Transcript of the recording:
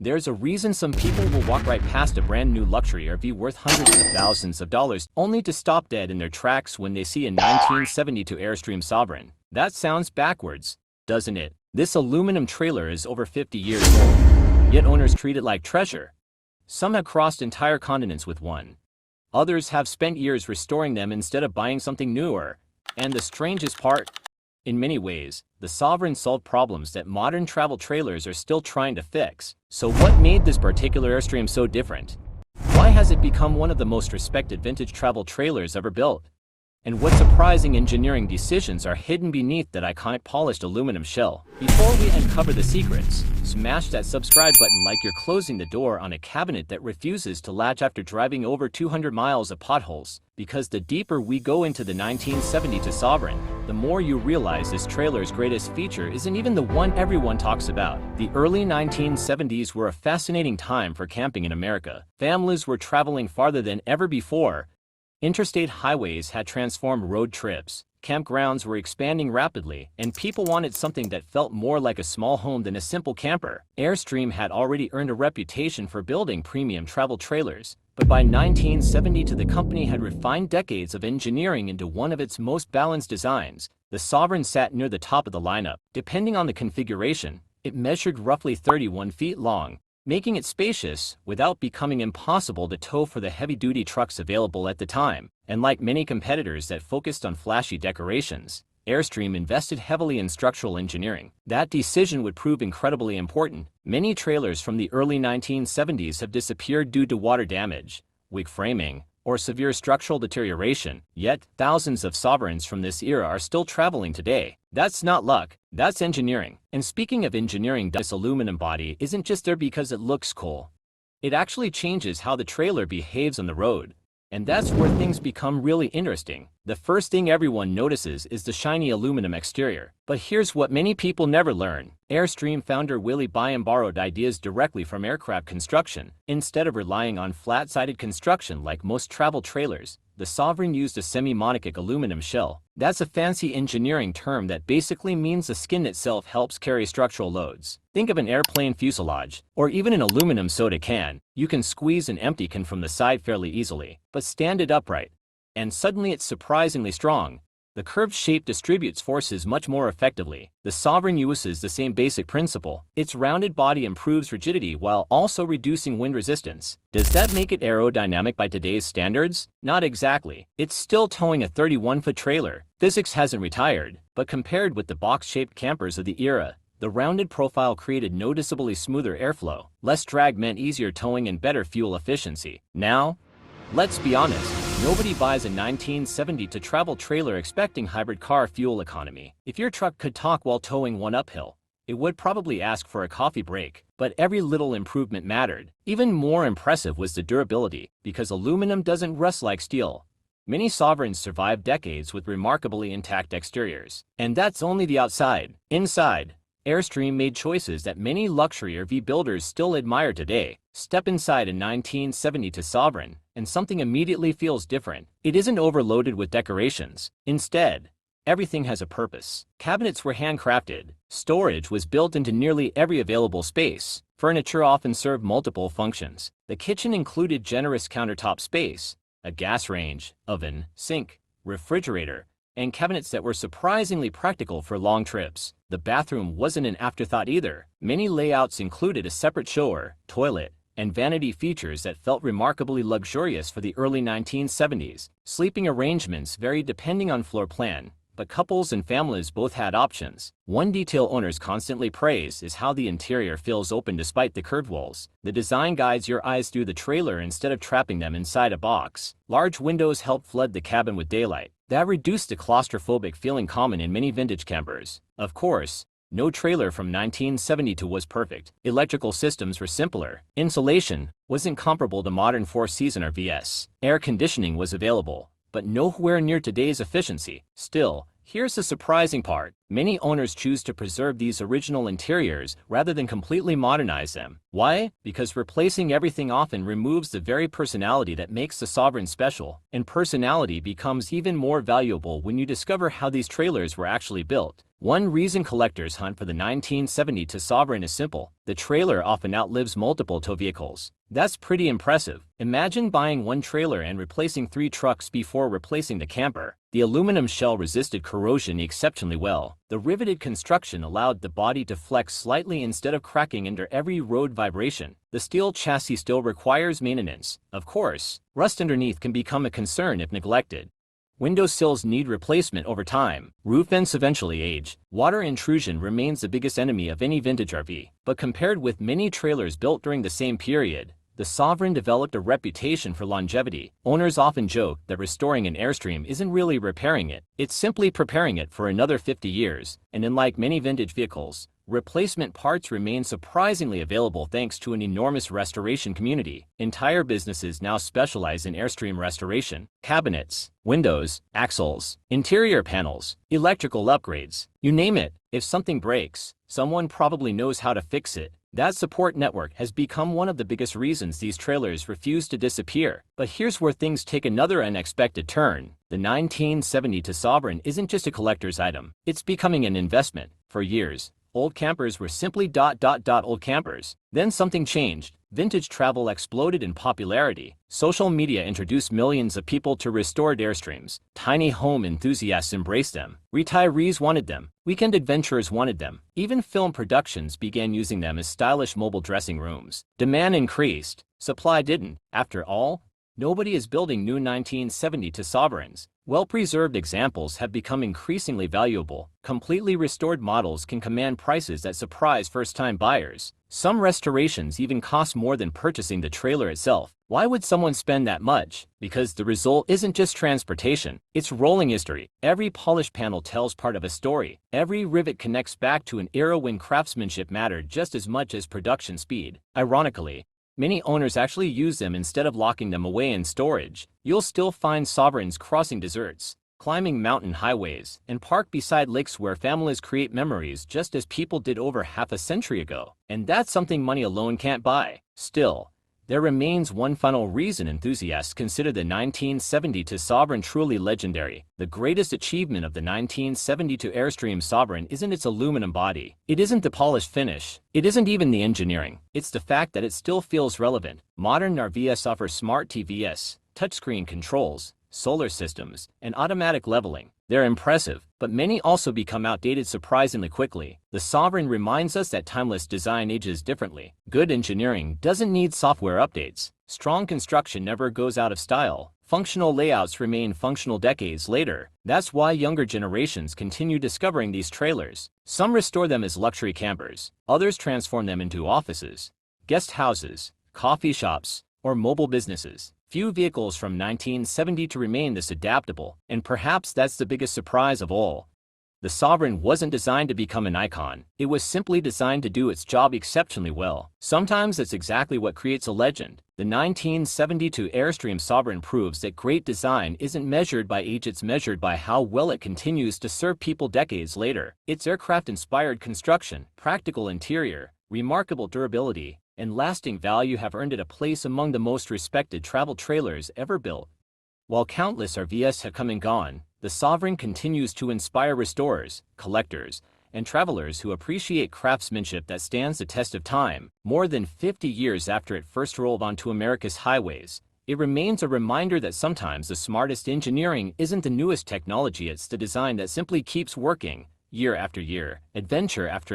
There's a reason some people will walk right past a brand new luxury RV worth hundreds of thousands of dollars only to stop dead in their tracks when they see a 1972 Airstream Sovereign. That sounds backwards, doesn't it? This aluminum trailer is over 50 years old, yet owners treat it like treasure. Some have crossed entire continents with one. Others have spent years restoring them instead of buying something newer. And the strangest part? In many ways, the Sovereign solved problems that modern travel trailers are still trying to fix. So what made this particular Airstream so different? Why has it become one of the most respected vintage travel trailers ever built? And what surprising engineering decisions are hidden beneath that iconic polished aluminum shell? Before we uncover the secrets, smash that subscribe button like you're closing the door on a cabinet that refuses to latch after driving over 200 miles of potholes. Because the deeper we go into the 1972 Sovereign, the more you realize this trailer's greatest feature isn't even the one everyone talks about. The early 1970s were a fascinating time for camping in America. Families were traveling farther than ever before. Interstate highways had transformed road trips, campgrounds were expanding rapidly, and people wanted something that felt more like a small home than a simple camper. Airstream had already earned a reputation for building premium travel trailers, but by 1972 the company had refined decades of engineering into one of its most balanced designs. The Sovereign sat near the top of the lineup. Depending on the configuration, it measured roughly 31 feet long, making it spacious without becoming impossible to tow for the heavy-duty trucks available at the time. And like many competitors that focused on flashy decorations, Airstream invested heavily in structural engineering. That decision would prove incredibly important. Many trailers from the early 1970s have disappeared due to water damage, weak framing, or severe structural deterioration, yet thousands of Sovereigns from this era are still traveling today. That's not luck, that's engineering. And speaking of engineering, this aluminum body isn't just there because it looks cool. It actually changes how the trailer behaves on the road. And that's where things become really interesting. The first thing everyone notices is the shiny aluminum exterior. But here's what many people never learn. Airstream founder Willie Byam borrowed ideas directly from aircraft construction. Instead of relying on flat-sided construction like most travel trailers, the Sovereign used a semi-monoclinic aluminum shell. That's a fancy engineering term that basically means the skin itself helps carry structural loads. Think of an airplane fuselage, or even an aluminum soda can. You can squeeze an empty can from the side fairly easily, but stand it upright, and suddenly it's surprisingly strong. The curved shape distributes forces much more effectively. The Sovereign uses the same basic principle. Its rounded body improves rigidity while also reducing wind resistance. Does that make it aerodynamic by today's standards? Not exactly. It's still towing a 31-foot trailer. Physics hasn't retired, but compared with the box-shaped campers of the era, the rounded profile created noticeably smoother airflow. Less drag meant easier towing and better fuel efficiency. Now, let's be honest. Nobody buys a 1972 travel trailer expecting hybrid car fuel economy. If your truck could talk while towing one uphill, it would probably ask for a coffee break. But every little improvement mattered. Even more impressive was the durability, because aluminum doesn't rust like steel. Many Sovereigns survived decades with remarkably intact exteriors. And that's only the outside. Inside, Airstream made choices that many luxury RV builders still admire today. Step inside a 1972 Sovereign, and something immediately feels different. It isn't overloaded with decorations. Instead, everything has a purpose. Cabinets were handcrafted. Storage was built into nearly every available space. Furniture often served multiple functions. The kitchen included generous countertop space, a gas range, oven, sink, refrigerator, and cabinets that were surprisingly practical for long trips. The bathroom wasn't an afterthought either. Many layouts included a separate shower, toilet, and vanity features that felt remarkably luxurious for the early 1970s. Sleeping arrangements varied depending on floor plan, but couples and families both had options. One detail owners constantly praise is how the interior feels open despite the curved walls. The design guides your eyes through the trailer instead of trapping them inside a box. Large windows help flood the cabin with daylight. That reduced the claustrophobic feeling common in many vintage campers. Of course, no trailer from 1972 was perfect. Electrical systems were simpler. Insulation wasn't comparable to modern four-season RVs. Air conditioning was available, but nowhere near today's efficiency. Still, here's the surprising part. Many owners choose to preserve these original interiors rather than completely modernize them. Why? Because replacing everything often removes the very personality that makes the Sovereign special. And personality becomes even more valuable when you discover how these trailers were actually built. One reason collectors hunt for the 1972 Sovereign is simple: the trailer often outlives multiple tow vehicles. That's pretty impressive. Imagine buying one trailer and replacing 3 trucks before replacing the camper. The aluminum shell resisted corrosion exceptionally well. The riveted construction allowed the body to flex slightly instead of cracking under every road vibration. The steel chassis still requires maintenance. Of course, rust underneath can become a concern if neglected. Window sills need replacement over time. Roof vents eventually age. Water intrusion remains the biggest enemy of any vintage RV. But compared with many trailers built during the same period, the Sovereign developed a reputation for longevity. Owners often joke that restoring an Airstream isn't really repairing it, it's simply preparing it for another 50 years. And unlike many vintage vehicles, replacement parts remain surprisingly available thanks to an enormous restoration community. Entire businesses now specialize in Airstream restoration. Cabinets, windows, axles, interior panels, electrical upgrades, you name it. If something breaks, someone probably knows how to fix it. That support network has become one of the biggest reasons these trailers refuse to disappear. But here's where things take another unexpected turn. The 1972 Sovereign isn't just a collector's item, it's becoming an investment. For years, old campers were simply old campers. Then something changed. Vintage travel exploded in popularity. Social media introduced millions of people to restored Airstreams. Tiny home enthusiasts embraced them. Retirees wanted them. Weekend adventurers wanted them. Even film productions began using them as stylish mobile dressing rooms. Demand increased. Supply didn't. After all, nobody is building new 1972 Sovereigns. Well-preserved examples have become increasingly valuable. Completely restored models can command prices that surprise first-time buyers. Some restorations even cost more than purchasing the trailer itself. Why would someone spend that much? Because the result isn't just transportation, it's rolling history. Every polished panel tells part of a story. Every rivet connects back to an era when craftsmanship mattered just as much as production speed. Ironically, many owners actually use them instead of locking them away in storage. You'll still find Sovereigns crossing deserts, climbing mountain highways, and parked beside lakes where families create memories just as people did over half a century ago. And that's something money alone can't buy. Still, there remains one final reason enthusiasts consider the 1972 Sovereign truly legendary. The greatest achievement of the 1972 Airstream Sovereign isn't its aluminum body. It isn't the polished finish. It isn't even the engineering. It's the fact that it still feels relevant. Modern RVs offer smart TVS, touchscreen controls, solar systems, and automatic leveling. They're impressive, but many also become outdated surprisingly quickly. The Sovereign reminds us that timeless design ages differently. Good engineering doesn't need software updates. Strong construction never goes out of style. Functional layouts remain functional decades later. That's why younger generations continue discovering these trailers. Some restore them as luxury campers. Others transform them into offices, guest houses, coffee shops, or mobile businesses. Few vehicles from 1970 to remain this adaptable, and perhaps that's the biggest surprise of all. The Sovereign wasn't designed to become an icon. It was simply designed to do its job exceptionally well. Sometimes that's exactly what creates a legend. The 1972 Airstream Sovereign proves that great design isn't measured by age, it's measured by how well it continues to serve people decades later. Its aircraft-inspired construction, practical interior, remarkable durability, and lasting value have earned it a place among the most respected travel trailers ever built. While countless RVs have come and gone, the Sovereign continues to inspire restorers, collectors, and travelers who appreciate craftsmanship that stands the test of time. More than 50 years after it first rolled onto America's highways, it remains a reminder that sometimes the smartest engineering isn't the newest technology, it's the design that simply keeps working, year after year, adventure after